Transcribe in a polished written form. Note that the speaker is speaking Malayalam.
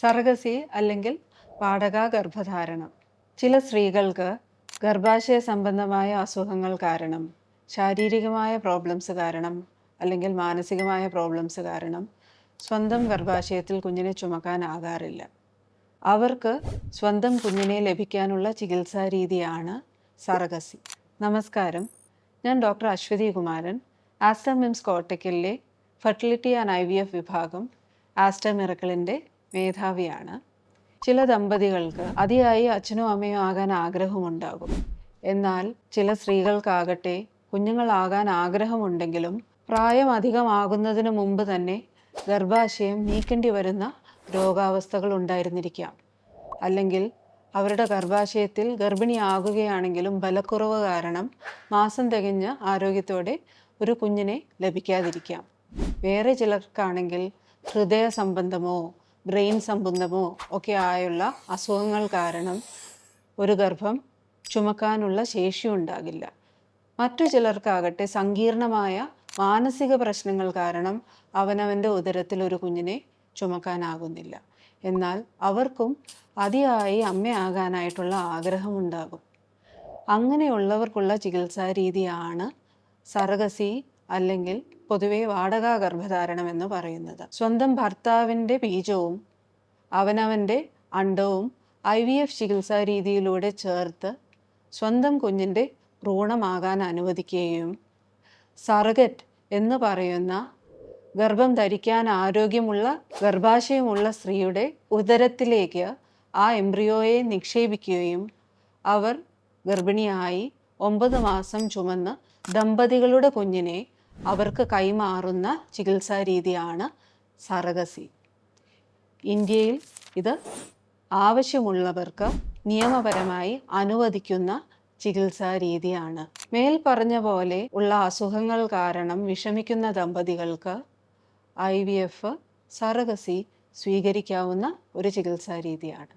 സർഗസി അല്ലെങ്കിൽ വാടക ഗർഭധാരണം. ചില സ്ത്രീകൾക്ക് ഗർഭാശയ സംബന്ധമായ അസുഖങ്ങൾ കാരണം, ശാരീരികമായ പ്രോബ്ലംസ് കാരണം അല്ലെങ്കിൽ മാനസികമായ പ്രോബ്ലംസ് കാരണം സ്വന്തം ഗർഭാശയത്തിൽ കുഞ്ഞിനെ ചുമക്കാനാകാറില്ല. അവർക്ക് സ്വന്തം കുഞ്ഞിനെ ലഭിക്കാനുള്ള ചികിത്സാ രീതിയാണ് സർഗസി. നമസ്കാരം, ഞാൻ doctor Aswathy Kumaran, Aster MIMS കോട്ടയ്ക്കലിലെ ഫെർട്ടിലിറ്റി ആൻഡ് IVF വിഭാഗം ആസ്റ്റർ മിറക്കിളിൻ്റെ മേധാവിയാണ്. ചില ദമ്പതികൾക്ക് അതിയായി അച്ഛനും അമ്മയും ആകാൻ ആഗ്രഹമുണ്ടാകും. എന്നാൽ ചില സ്ത്രീകൾക്കാകട്ടെ കുഞ്ഞുങ്ങളാകാൻ ആഗ്രഹമുണ്ടെങ്കിലും പ്രായം അധികമാകുന്നതിന് മുമ്പ് തന്നെ ഗർഭാശയം നീക്കേണ്ടി വരുന്ന രോഗാവസ്ഥകൾ ഉണ്ടായിരുന്നിരിക്കാം. അല്ലെങ്കിൽ അവരുടെ ഗർഭാശയത്തിൽ ഗർഭിണിയാകുകയാണെങ്കിലും ബലക്കുറവ് കാരണം മാസം തികഞ്ഞ ആരോഗ്യത്തോടെ ഒരു കുഞ്ഞിനെ ലഭിക്കാതിരിക്കാം. വേറെ ചിലർക്കാണെങ്കിൽ ഹൃദയ സംബന്ധമോ ബ്രെയിൻ സംബന്ധമോ ഒക്കെ ആയുള്ള അസുഖങ്ങൾ കാരണം ഒരു ഗർഭം ചുമക്കാനുള്ള ശേഷി ഉണ്ടാകില്ല. മറ്റു ചിലർക്കാകട്ടെ സങ്കീർണമായ മാനസിക പ്രശ്നങ്ങൾ കാരണം അവനവൻ്റെ ഉദരത്തിൽ ഒരു കുഞ്ഞിനെ ചുമക്കാനാകുന്നില്ല. എന്നാൽ അവർക്കും അതിയായി അമ്മയാകാനായിട്ടുള്ള ആഗ്രഹമുണ്ടാകും. അങ്ങനെയുള്ളവർക്കുള്ള ചികിത്സാ രീതിയാണ് സർഗസി അല്ലെങ്കിൽ പൊതുവെ വാടക ഗർഭധാരണം എന്ന് പറയുന്നത്. സ്വന്തം ഭർത്താവിൻ്റെ ബീജവും അവനവൻ്റെ അണ്ഡവും IVF ചികിത്സാ രീതിയിലൂടെ ചേർത്ത് സ്വന്തം കുഞ്ഞിൻ്റെ ഭ്രൂണമാകാൻ അനുവദിക്കുകയും സർഗറ്റ് എന്ന് പറയുന്ന ഗർഭം ധരിക്കാൻ ആരോഗ്യമുള്ള ഗർഭാശയമുള്ള സ്ത്രീയുടെ ഉദരത്തിലേക്ക് ആ എംബ്രിയോയെ നിക്ഷേപിക്കുകയും അവർ ഗർഭിണിയായി 9 മാസം ചുമന്ന് ദമ്പതികളുടെ കുഞ്ഞിനെ അവർക്ക് കൈമാറുന്ന ചികിത്സാ രീതിയാണ് സർഗസി. ഇന്ത്യയിൽ ഇത് ആവശ്യമുള്ളവർക്ക് നിയമപരമായി അനുവദിക്കുന്ന ചികിത്സാ രീതിയാണ്. മേൽപ്പറഞ്ഞ പോലെ ഉള്ള അസുഖങ്ങൾ കാരണം വിഷമിക്കുന്ന ദമ്പതികൾക്ക് IVF സർഗസി സ്വീകരിക്കാവുന്ന ഒരു ചികിത്സാ രീതിയാണ്.